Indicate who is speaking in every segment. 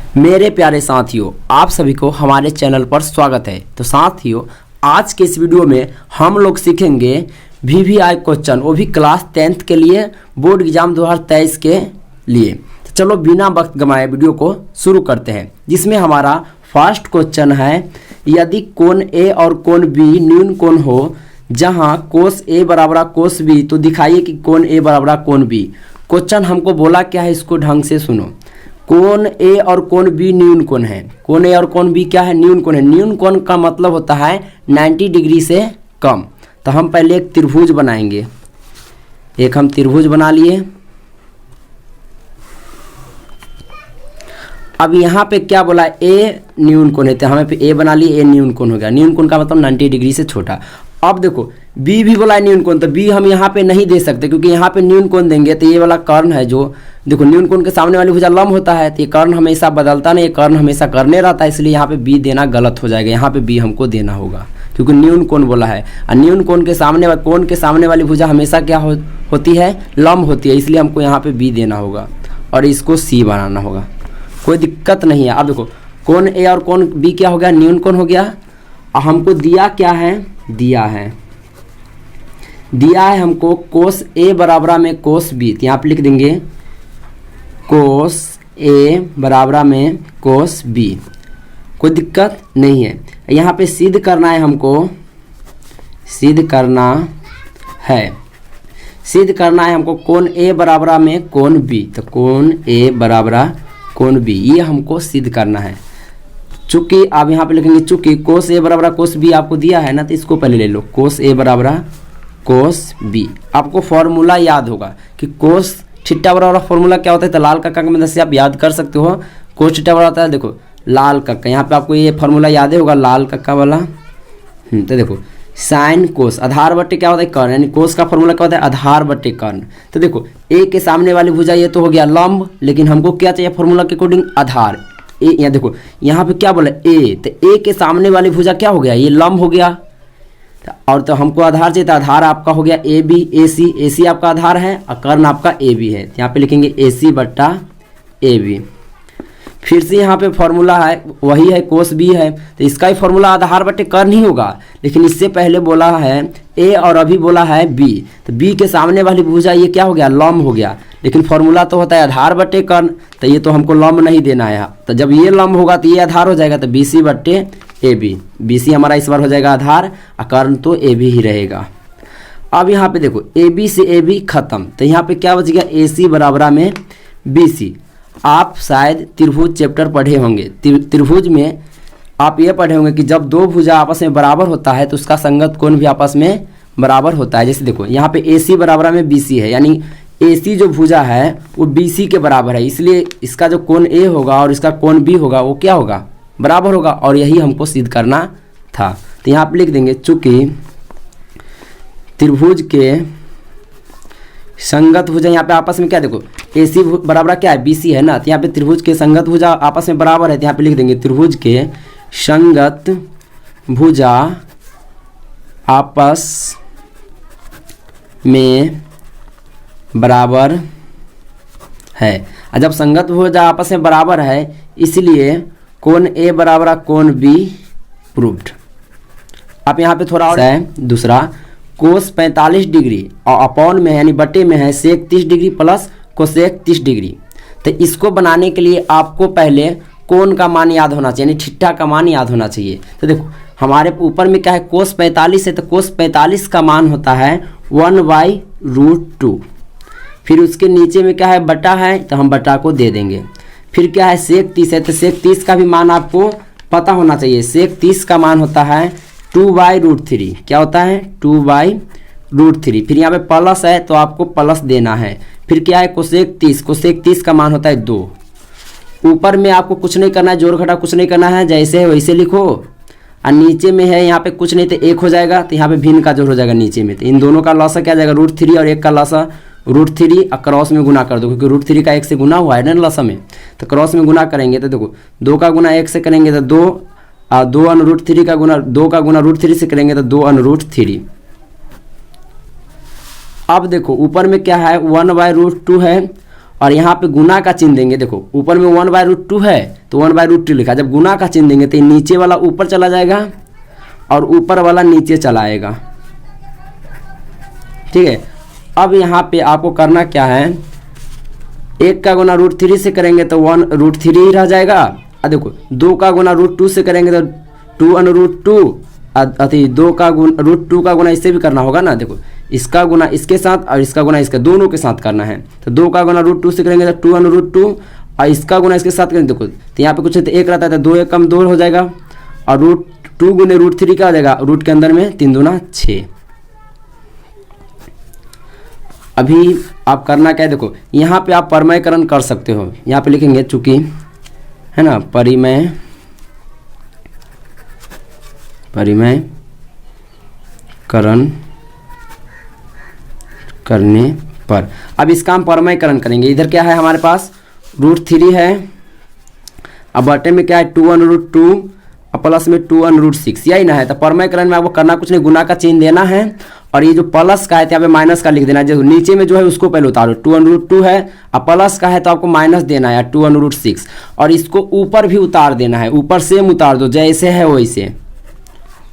Speaker 1: मेरे प्यारे साथियों, आप सभी को हमारे चैनल पर स्वागत है। तो साथियों, आज के इस वीडियो में हम लोग सीखेंगे VVI क्वेश्चन, वो भी क्लास 10th के लिए, बोर्ड एग्जाम 2023 के लिए। तो चलो बिना वक्त गंवाए वीडियो को शुरू करते हैं, जिसमें हमारा फर्स्ट क्वेश्चन है, यदि कोण A और कोण B न्यून कोण हो जहां कोस A बराबर कोस B, तो दिखाइए कि कोण A बराबर कोण B। क्वेश्चन हमको बोला क्या है, इसको ढंग से सुनो। कोण A और कोण B न्यून कोण है। कोण A और कोण B क्या है? न्यून कोण है। न्यून कोण का मतलब होता है 90 डिग्री से कम। तो हम पहले एक त्रिभुज बनाएंगे। एक हम त्रिभुज बना लिए। अब यहाँ पे क्या बोला? A न्यून कोण है, तो हमें पे A बना लिए, A न्यून कोण हो गया। न्यून कोण का मतलब 90 डिग्री से छोटा। अब देखो B भी बोला है न्यून कोण, तो B हम यहाँ पे नहीं दे सकते, क्योंकि यहाँ पे न्यून कोण देंगे तो ये वाला कर्ण है, जो देखो न्यून कोण के सामने वाली भुजा लंब होता है, तो ये कर्ण हमेशा बदलता नहीं, ये कर्ण हमेशा कर्णे रहता है, इसलिए यहाँ पे B देना गलत हो जाएगा। यहाँ पे B हमको देना होगा, क्योंकि न्यून कोण बोला है। और न्यून कोण के सामने वाली भुजा हमेशा क्या होती है? लंब होती है, इसलिए हमको यहाँ पे B देना होगा और इसको C बनाना होगा। कोई दिक्कत नहीं है। अब देखो कोण A और कोण B क्या हो गया? न्यून कोण हो गया। और हमको दिया क्या है? दिया है हमको कोस A बराबर में कोस B। तो यहाँ पे लिख देंगे कोस A बराबर में कोस B। कोई दिक्कत नहीं है। यहाँ पे सिद्ध करना है हमको, सिद्ध करना है हमको कोण A बराबर में कोण B। तो कोण A बराबर कोण B, ये हमको सिद्ध करना है। चूंकि आप यहाँ पे लिखेंगे, चूंकि कोस A बराबर कोस B आपको दिया है ना, तो इसको पहले ले लो। कोस A बराबर कोस B। आपको फॉर्मूला याद होगा कि कोस थीटा बराबर फॉर्मूला क्या होता है, तो लाल कक्का की मदद से आप याद कर सकते हो। कोस थीटा बराबर होता है, देखो लाल कक्का, यहाँ पे आपको ये फॉर्मूला याद होगा, लाल कक्का वाला। तो देखो साइन कोस, आधार बट्टे क्या होता है? कर्ण, यानी कोस का फॉर्मूला क्या होता है? आधार बट्टे कर्ण। तो देखो A के सामने वाली भुजा ये तो हो गया लंब, लेकिन हमको क्या चाहिए फॉर्मूला के अकॉर्डिंग? आधार। ए, यहाँ देखो यहाँ पे क्या बोला? A, तो A के सामने वाली भुजा क्या हो गया? ये लंब हो गया। और तो हमको आधार चाहिए, तो आधार आपका हो गया AB, AC आपका आधार है और कर्ण आपका AB है। यहाँ पे लिखेंगे AC बट्टा AB। फिर से यहाँ पे फॉर्मूला है, वही है कोस B है, तो इसका ही फॉर्मूला आधार बट्टे कर्ण ही होगा। लेकिन इससे पहले बोला है A और अभी बोला है B, तो B के सामने वाली भुजा ये क्या हो गया? लंब हो गया। लेकिन फॉर्मूला तो होता है आधार बट्टे कर्ण, तो ये तो हमको लंब नहीं देना है। तो जब ये लंब होगा तो ये आधार हो जाएगा, तो BC बट्टे AB। BC हमारा इस बार हो जाएगा आधार और कर्ण तो AB ही रहेगा। अब यहाँ पे देखो AB से AB खत्म, तो यहाँ पे क्या बच गया? AC बराबर में BC। आप शायद त्रिभुज चैप्टर पढ़े होंगे। त्रिभुज में आप ये पढ़े होंगे कि जब दो भुजा आपस में बराबर होता है तो उसका संगत कोण भी आपस में बराबर होता है। जैसे देखो यहाँ पे AC बराबर में BC है, यानी AC जो भुजा है वो BC के बराबर है, इसलिए इसका जो कोण A होगा और इसका कोण B होगा वो क्या होगा? बराबर होगा। और यही हमको सिद्ध करना था। तो यहाँ पे लिख देंगे, चूंकि त्रिभुज के संगत भुजा यहाँ पे आपस में क्या, देखो AC बराबर क्या है? BC है ना, तो यहाँ पे त्रिभुज के संगत भुजा आपस में बराबर है, तो यहाँ पे लिख देंगे त्रिभुज के संगत भुजा आपस में बराबर है। और जब संगत भुजा आपस में बराबर है, इसलिए कोण A बराबर कोण B प्रूव्ड। आप यहाँ पे थोड़ा और है दूसरा, कोस 45 डिग्री और अपॉन में है यानी बटे में है सेक 30 डिग्री प्लस कोसेक 30 डिग्री। तो इसको बनाने के लिए आपको पहले कोण का मान याद होना चाहिए, यानी थीटा का मान याद होना चाहिए। तो देखो हमारे ऊपर में क्या है? कोस 45 है, तो कोस 45 का मान होता है 1/√2। फिर उसके नीचे में क्या है? बटा है, तो हम बटा को दे देंगे। फिर क्या है? सेक 30 है, तो सेक 30 का भी मान आपको पता होना चाहिए। सेक 30 का मान होता है 2/√3। क्या होता है? 2/√3। फिर यहाँ पे प्लस है, तो आपको प्लस देना है। फिर क्या है? कोसेक 30 का मान होता है 2। ऊपर में आपको कुछ नहीं करना है, जोड़ घटा कुछ नहीं करना है, जैसे है वैसे लिखो। और नीचे में है यहाँ पे कुछ नहीं, तो 1 हो जाएगा, तो यहाँ पे भिन्न का जोड़ हो जाएगा नीचे में। तो इन दोनों का लॉस क्या जाएगा? √3 और 1 का लॉस √3 और क्रॉस में गुना कर दो, क्योंकि √3 का 1 से गुना हुआ है ना लॉस में, तो क्रॉस में गुना करेंगे। तो देखो 2 का गुना 1 से करेंगे तो 2, 2/√3 का गुना 2 का गुना √3 से करेंगे तो 2/√3। अब देखो ऊपर में क्या है? 1/√2 है और यहाँ पे गुना का चिन्ह देंगे। देखो ऊपर में 1/√2 है तो 1/√2 लिखा। जब गुना का चिन्ह देंगे तो ये नीचे वाला ऊपर चला जाएगा और ऊपर वाला नीचे चला आएगा। ठीक है, अब यहाँ पे आपको करना क्या है, 1 का गुना √3 से करेंगे तो 1√3 ही रह जाएगा। और देखो 2 का गुना √2 से करेंगे तो 2√2, अति 2 का गुना √2 का गुना इससे भी करना होगा ना। देखो इसका गुना इसके साथ और इसका गुना इसके दोनों के साथ करना है। तो 2 का गुना √2 से करेंगे तो 2√2 और इसका गुना इसके साथ करेंगे। देखो तो यहाँ पे कुछ तो 1 रहता है तो 2 1 कम 2 हो जाएगा और √2 गुने √3 क्या हो जाएगा, रूट के अंदर में 3 दूना 6। अभी आप करना क्या है, देखो यहाँ पे आप परिमयकरण कर सकते हो। यहाँ पे लिखेंगे चूंकि है ना परिमयकरण करने पर। अब इसका हम परिमयकरण करेंगे। इधर क्या है हमारे पास √3 है, अब बटे में क्या है 2√2 और प्लस में 2√6, यही ना है। तो परिमयकरण में आपको करना कुछ नहीं, गुना का चिन्ह देना है और ये जो प्लस का है तो यहाँ पे माइनस का लिख देना है। जो नीचे में जो है उसको पहले उतारो, 2√2 है और प्लस का है तो आपको माइनस देना है 2√6 और इसको ऊपर भी उतार देना है। ऊपर सेम उतार दो, जैसे है वैसे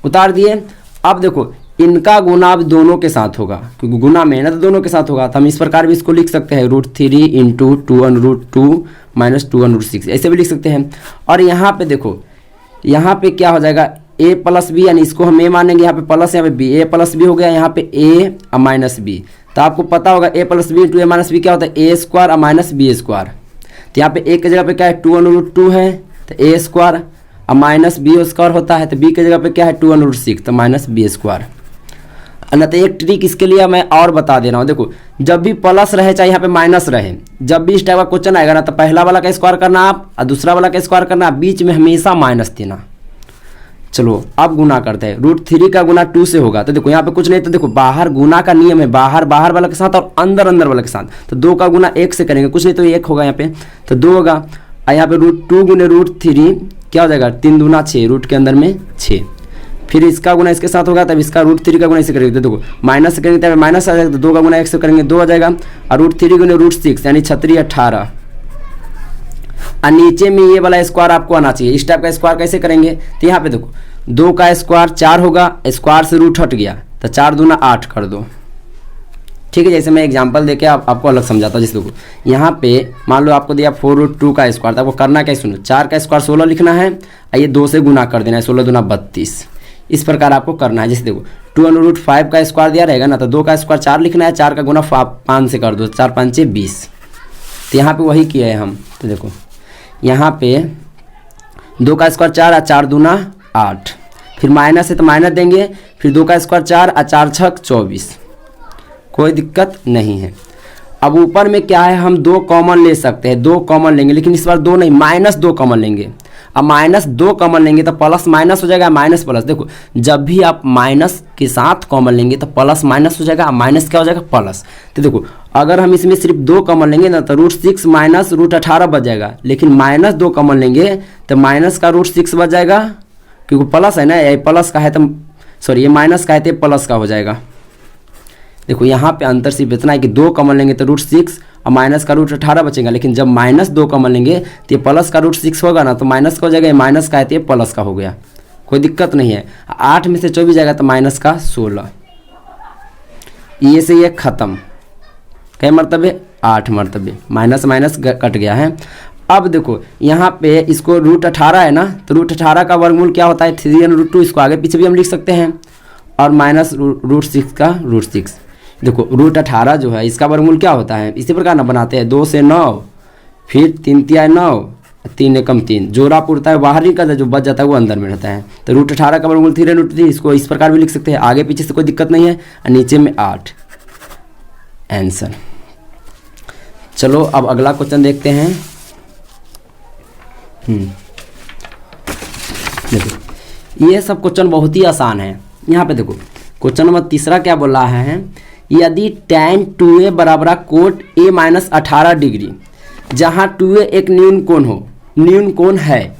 Speaker 1: उतार दिए। अब देखो इनका गुना अब दोनों के साथ होगा, क्योंकि गुना में है ना तो दोनों के साथ होगा। तो हम इस प्रकार भी इसको लिख सकते हैं √3 इंटू 2√2 माइनस 2√6, ऐसे भी लिख सकते हैं। और यहाँ पे देखो यहाँ पे क्या हो जाएगा a प्लस बी, यानी इसको हम a मानेंगे, यहाँ पे प्लस यहाँ पे b, a प्लस बी हो गया, यहाँ पे a और माइनस बी। तो आपको पता होगा a plus B into a minus B क्या होता है, a स्क्वायर और माइनस बी स्क्वायर। तो यहाँ पे a की जगह पे क्या है 2√2 है तो a स्क्वायर और माइनस बी स्क्वायर होता है, तो b की जगह पे क्या है 2√6 तो माइनस बी स्क्वायर। ना तो एक ट्रिक इसके लिए मैं और बता दे रहा हूँ। देखो जब भी प्लस रहे चाहे यहाँ पे माइनस रहे, जब भी इस टाइप का क्वेश्चन आएगा ना तो पहला वाला का स्क्वायर करना आप और दूसरा वाला का स्क्वायर करना, बीच में हमेशा माइनस देना। चलो अब गुना करते हैं। √3 का गुना 2 से होगा तो देखो यहाँ पे कुछ नहीं, तो देखो बाहर गुना का नियम है, बाहर बाहर वाला के साथ और अंदर अंदर वाला के साथ। तो 2 का गुना 1 से करेंगे, कुछ नहीं तो 1 होगा यहाँ पे, तो 2 होगा। और यहाँ पे √2 गुने √3 क्या हो जाएगा 3 दूना 6, रूट के अंदर में 6। फिर इसका गुना इसके साथ होगा तब इसका √3 का गुना इससे करेंगे, तो देखो माइनस से करेंगे तब माइनस आ जाएगा, तो 2 का गुना 1 से करेंगे 2 आ जाएगा। और √3 गुने √6 यानी 36 18। और नीचे में ये वाला स्क्वायर आपको आना चाहिए। इस टाइप का स्क्वायर कैसे करेंगे, तो यहाँ पे देखो 2 का स्क्वायर 4 होगा, स्क्वायर से रूट हट गया तो 4 दूना 8 कर दो। ठीक है, जैसे मैं एग्जांपल देके आपको अलग समझाता हूँ। जैसे देखो यहाँ पे मान लो आपको दिया 4√2 का स्क्वायर, तो आपको करना क्या है सुनो, 4 का स्क्वायर 16 लिखना है और ये 2 से गुना कर देना है, 16 दूना 32। इस प्रकार आपको करना है। जैसे देखो 2√5 का स्क्वायर दिया रहेगा ना तो 2 का स्क्वायर 4 लिखना है, 4 का गुना 5 से कर दो, 4 5 20। तो यहाँ पे वही किया है हम। तो देखो यहाँ पे 2 का स्क्वायर 4 और 4 दूना 8, फिर माइनस है तो माइनस देंगे, फिर 2 का स्क्वायर 4 और 4 छक 24, कोई दिक्कत नहीं है। अब ऊपर में क्या है, हम 2 कॉमन ले सकते हैं, 2 कॉमन लेंगे, लेकिन इस बार 2 नहीं -2 कॉमन लेंगे। अब -2 कॉमन लेंगे तो प्लस माइनस हो जाएगा, माइनस प्लस। देखो जब भी आप माइनस के साथ कॉमन लेंगे तो प्लस माइनस हो जाएगा, माइनस क्या हो जाएगा प्लस। तो देखो अगर हम इसमें सिर्फ 2 कॉमन लेंगे ना तो √6 माइनस √18 बच जाएगा, लेकिन -2 कॉमन लेंगे तो माइनस का √6 बच जाएगा, क्योंकि प्लस है ना, ये प्लस का है तो सॉरी ये माइनस का है तो प्लस का हो जाएगा। देखो यहाँ पे अंतर सिर्फ इतना है कि 2 कॉमन लेंगे तो √6 और माइनस का √18 बचेगा, लेकिन जब -2 कॉमन लेंगे तो ये प्लस का √6 होगा ना, तो माइनस का हो जाएगा, ये माइनस का है तो ये प्लस का हो गया, कोई दिक्कत नहीं है। 8 में से 24 जाएगा तो माइनस का 16, ये से ये खत्म। कई मरतबे 8 मरतबे, माइनस माइनस कट गया है। अब देखो यहाँ पे इसको √18 है ना, तो √18 का वर्गमूल क्या होता है 3√2, इसको आगे पीछे भी हम लिख सकते हैं, और माइनस √6 का √6। देखो √18 जो है इसका वर्गमूल क्या होता है, इसी प्रकार ना बनाते हैं, 2 से 9, फिर 3 तिया 9, 3 एकम 3, जोड़ा पुरता है बाहर निकलता है, जो बच जाता है वो अंदर में रहता है। तो √18 का वर्गमूल 3√3, इसको इस प्रकार भी लिख सकते हैं, आगे पीछे से कोई दिक्कत नहीं है, और नीचे में 8 आंसर। चलो अब अगला क्वेश्चन देखते हैं। देखो ये सब क्वेश्चन बहुत ही आसान है। यहाँ पे देखो क्वेश्चन नंबर 3 क्या बोल रहा है, यदि tan 2a बराबर कोट a -18 डिग्री, जहाँ 2a एक न्यून कोण हो, न्यून कोण है,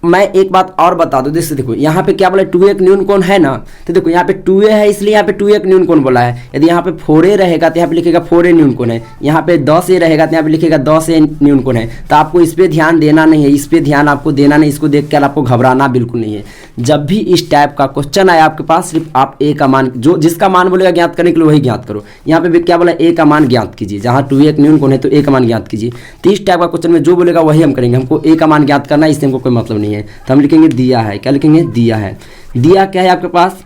Speaker 1: मैं एक बात और बता दूं, जैसे देखो यहाँ पे क्या बोला 2a एक न्यून कोण है ना, तो देखो यहाँ पे 2a है इसलिए यहाँ पे 2a एक न्यून कोण बोला है। यदि यहाँ पे 4a रहेगा तो यहाँ पे लिखेगा 4a न्यून कोण है, यहाँ पे 10a रहेगा तो यहाँ पे लिखेगा 10a न्यून कोण है। तो आपको इस पे ध्यान देना नहीं है, इस पे ध्यान आपको देना नहीं, इसको देख कर आपको घबराना बिल्कुल नहीं है। जब भी इस टाइप का क्वेश्चन आए आपके पास, सिर्फ आप a का मान, जो जिसका मान बोलेगा ज्ञात करने के लिए वही ज्ञात करो। यहाँ पे भी क्या बोला, a का मान ज्ञात कीजिए, जहाँ 2a एक न्यून कोण है तो a का मान ज्ञात कीजिए। तो इस टाइप का क्वेश्चन में जो बोलेगा वही हम करेंगे, हमको a का मान ज्ञात करना है, इससे हमको कोई मतलब नहीं है। तो हम लिखेंगे दिया है, क्या लिखेंगे, दिया है। दिया क्या है आपके पास,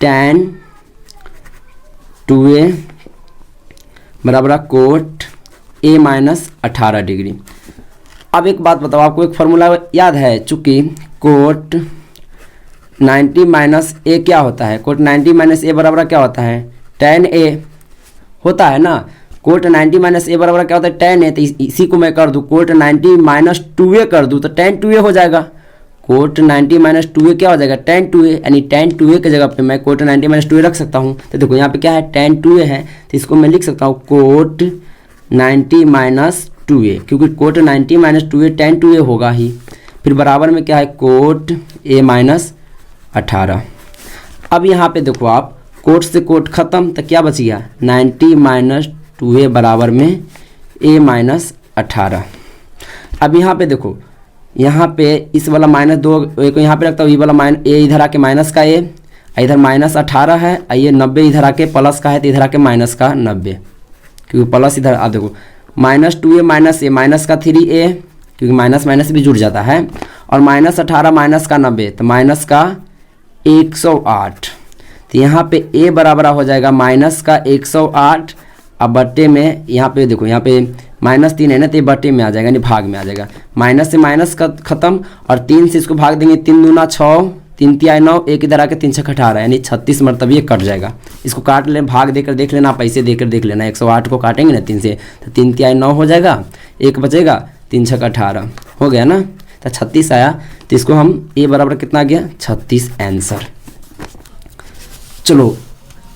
Speaker 1: tan 2a बराबर कोट a माइनस 18 डिग्री। अब एक बात बताओ, आपको एक फॉर्मूला याद है, चूंकि कोट 90 माइनस a क्या होता है, कोट 90 माइनस a बराबर क्या होता है, tan a होता है ना। कोट 90 माइनस a बराबर क्या होता है, tan a। तो इसी को मैं कर दूं कोट 90 माइनस 2a कर दूं तो tan 2a हो जाएगा। कोट 90 माइनस 2a क्या हो जाएगा, tan 2a, यानी tan 2a की जगह पे मैं कोट 90 माइनस 2a रख सकता हूँ। तो देखो यहाँ पे क्या है, tan 2a है, तो इसको मैं लिख सकता हूँ कोट 90 माइनस 2a, क्योंकि coat 90 minus 2a tan 2a होगा ही। फिर बराबर में क्या है, कोट a माइनस 18। अब यहाँ पे देखो आप, कोट से कोट खत्म तो क्या बच गया, 90 माइनस 2a बराबर में a माइनस 18। अब यहाँ पे देखो, यहाँ पे इस वाला माइनस 2 को यहाँ पे रखता हूँ, ये वाला माइनस a इधर आके माइनस का a, इधर माइनस 18 है, ये 90 इधर आके प्लस का है, तो इधर आके माइनस का 90, क्योंकि प्लस इधर आप देखो minus 2a minus a minus का 3a, क्योंकि माइनस माइनस भी जुड़ जाता है, और माइनस 18 माइनस का 90 तो माइनस का 108। तो यहाँ पे a बराबर हो जाएगा माइनस का 108। अब बट्टे में यहाँ पे देखो, यहाँ पे माइनस 3 है ना, तो ये बट्टे में आ जाएगा, यानी भाग में आ जाएगा। माइनस से माइनस का खत्म, और 3 से इसको भाग देंगे, 3 दूना 6, 3 तिहाई 9, एक इधर आके 3 छक 18, यानी 36 मरतब ये कट जाएगा। इसको काट लें, भाग देकर देख लेना, पैसे देकर देख लेना। 108 को काटेंगे ना 3 से, तो 3 तिहाई 9 हो जाएगा, एक बचेगा, 3 छक 18 हो गया ना, तो 36 आया। तो इसको हम a बराबर कितना आ गया, 36 आंसर। चलो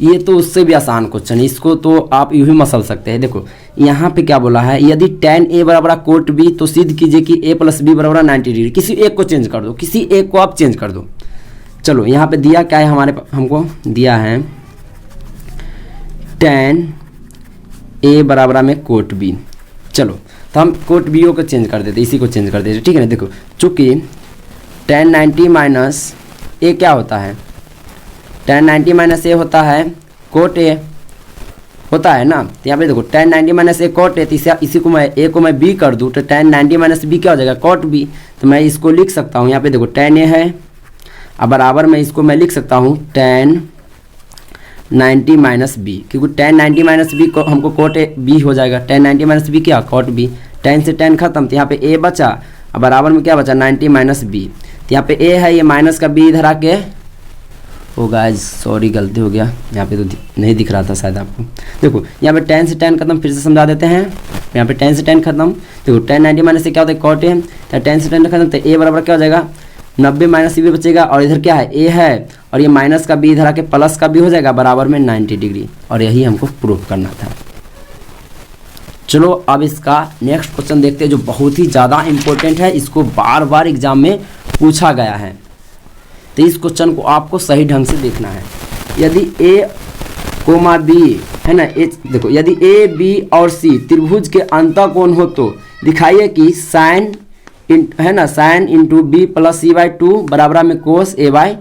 Speaker 1: ये तो उससे भी आसान क्वेश्चन है, इसको तो आप यूं ही मसल सकते हैं। देखो यहाँ पे क्या बोला है, यदि tan a बराबर कोट b तो सिद्ध कीजिए कि a प्लस बी बराबर 90 डिग्री। किसी एक को चेंज कर दो, किसी एक को आप चेंज कर दो। चलो यहाँ पे दिया क्या है, हमारे हमको दिया है tan a बराबर में कोट b। चलो तो हम कोट b को चेंज कर देते, इसी को चेंज कर देते, ठीक है ना। देखो चूँकि tan 90 माइनस a क्या होता है, tan 90 माइनस a होता है कोट a होता है ना। तो यहाँ पे देखो tan 90 minus a cot a, तो इसी को मैं a को मैं b कर दूँ तो tan 90 माइनस b क्या हो जाएगा, कोट b। तो मैं इसको लिख सकता हूँ, यहाँ पे देखो tan a है, अब बराबर में इसको मैं लिख सकता हूँ tan 90 माइनस b, क्योंकि tan 90 माइनस b को हमको कोट b हो जाएगा। tan 90 माइनस b क्या, कोट b। tan से tan खत्म, तो यहाँ पे a बचा, अब बराबर में क्या बचा, 90 माइनस b। तो यहाँ पे a है, ये माइनस का b इधर आके होगा, सॉरी गलती हो गया, यहाँ पे तो नहीं दिख रहा था शायद आपको। देखो यहाँ पे tan से tan खत्म, फिर से समझा देते हैं। यहाँ पे tan से tan खत्म, देखो tan 90 माइनस से क्या होता है, कोट a, तो tan से tan खत्म, तो a बराबर क्या हो जाएगा, 90 माइनस b बचेगा, और इधर क्या है, a है, और ये माइनस का b इधर आके प्लस का b हो जाएगा, बराबर में 90 डिग्री। और यही हमको प्रूफ करना था। चलो अब इसका नेक्स्ट क्वेश्चन देखते हैं, जो बहुत ही ज़्यादा इंपॉर्टेंट है, इसको बार बार एग्जाम में पूछा गया है। तो इस क्वेश्चन को आपको सही ढंग से देखना है। यदि a, b है ना, देखो यदि a, b और c त्रिभुज के अंतःकोण हो तो दिखाइए कि साइन है ना, sine into B plus C by 2 बराबर में कोस a बाई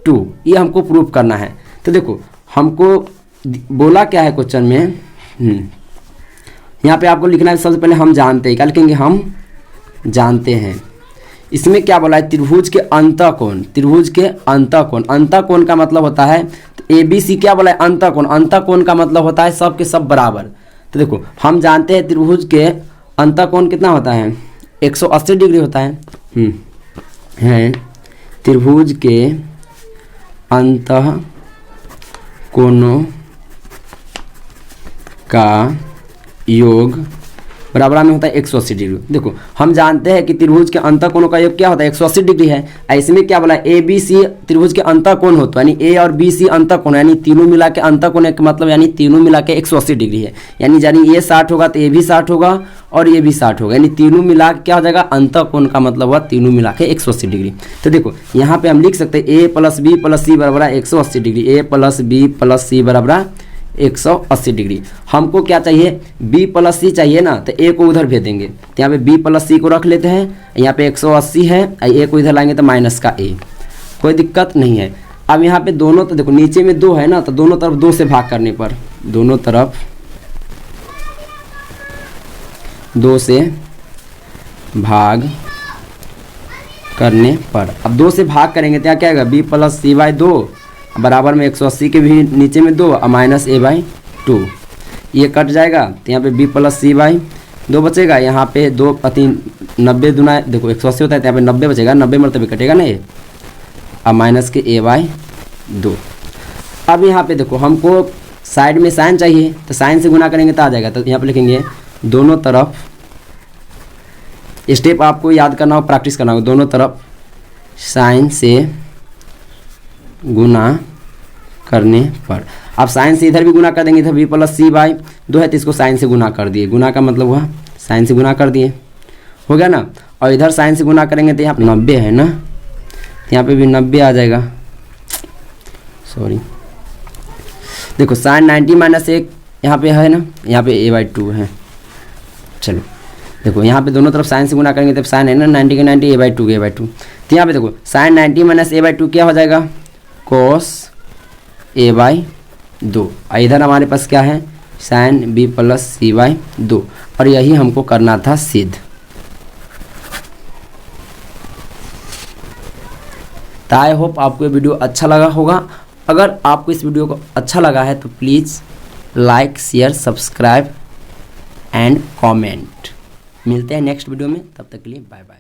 Speaker 1: 2, ये हमको प्रूफ करना है। तो देखो हमको बोला क्या है क्वेश्चन में, यहाँ पे आपको लिखना है, सबसे पहले हम जानते हैं, क्या लिखेंगे, हम जानते हैं। इसमें क्या बोला है, त्रिभुज के अंतःकोण, त्रिभुज के अंतःकोण, अंतःकोण का मतलब होता है, तो ए बी सी क्या बोला है, अंतःकोण, अंतःकोण का मतलब होता है सब के सब बराबर। तो देखो हम जानते हैं त्रिभुज के अंतःकोण कितना होता है, 180 डिग्री होता है त्रिभुज के अंतःकोणों का योग बराबर में होता है 180 डिग्री। देखो हम जानते हैं कि त्रिभुज के अंतःकोणों का योग क्या होता है 180 डिग्री है। इसमें क्या बोला ए बी सी त्रिभुज के अंतःकोण होता है, यानी ए और बी सी अंतःकोण, यानी तीनों मिला के अंतःकोण का मतलब यानी तीनों मिला के 180 डिग्री है। यानी ये 60 होगा तो ये भी 60 होगा और ये भी 60 होगा, यानी तीनों मिला के क्या हो जाएगा अंतःकोण का मतलब हुआ तीनों मिला के 180 डिग्री। तो देखो यहाँ पे हम लिख सकते हैं ए प्लस बी प्लस सी बराबर 180 डिग्री, ए प्लस बी प्लस सी बराबर 180 डिग्री। हमको क्या चाहिए b प्लस सी चाहिए ना, तो a को उधर भेज देंगे, तो यहाँ पे b प्लस सी को रख लेते हैं, यहाँ पे 180 है, a को इधर लाएंगे तो माइनस का a, कोई दिक्कत नहीं है। अब यहाँ पे दोनों तो देखो नीचे में 2 है ना, तो दोनों तरफ 2 से भाग करने पर, दोनों तरफ 2 से भाग करने पर, अब 2 से भाग करेंगे तो यहाँ क्या आएगा b प्लस सी बाई 2 बराबर में 180 के भी नीचे में 2 और माइनस a बाई 2, ये कट जाएगा तो यहाँ पे b प्लस सी बाई 2 बचेगा, यहाँ पे 2 3 90 दुना देखो 180 होता है तो यहाँ पे 90 बचेगा, 90 मरतबे कटेगा ना ये, और माइनस के a बाई 2। अब यहाँ पे देखो हमको साइड में साइन चाहिए, तो साइन से गुना करेंगे तो आ जाएगा, तो यहाँ पे लिखेंगे दोनों तरफ, स्टेप आपको याद करना हो प्रैक्टिस करना हो, दोनों तरफ साइन से गुना करने पर। अब साइन से इधर भी गुना कर देंगे, इधर b प्लस सी बाई 2 है तो इसको साइन से गुना कर दिए, गुना का मतलब हुआ साइन से गुना कर दिए, हो गया ना। और इधर साइन से गुना करेंगे तो यहाँ 90 है ना, यहाँ पे भी 90 आ जाएगा, सॉरी देखो साइन 90 माइनस 1 यहाँ पे है ना, यहाँ पे a बाई 2 है। चलो देखो यहाँ पे दोनों तरफ साइन से गुना करेंगे तब साइन है ना 90 के 90 a बाई 2 a बाई 2, तो यहाँ पे देखो साइन 90 माइनस a बाई 2 क्या हो जाएगा कोस a बाई 2, और इधर हमारे पास क्या है sine b plus C by 2, और यही हमको करना था सिद्ध। तो आई होप आपको ये वीडियो अच्छा लगा होगा। अगर आपको इस वीडियो को अच्छा लगा है तो please like share subscribe and comment. मिलते हैं नेक्स्ट वीडियो में, तब तक के लिए बाय बाय।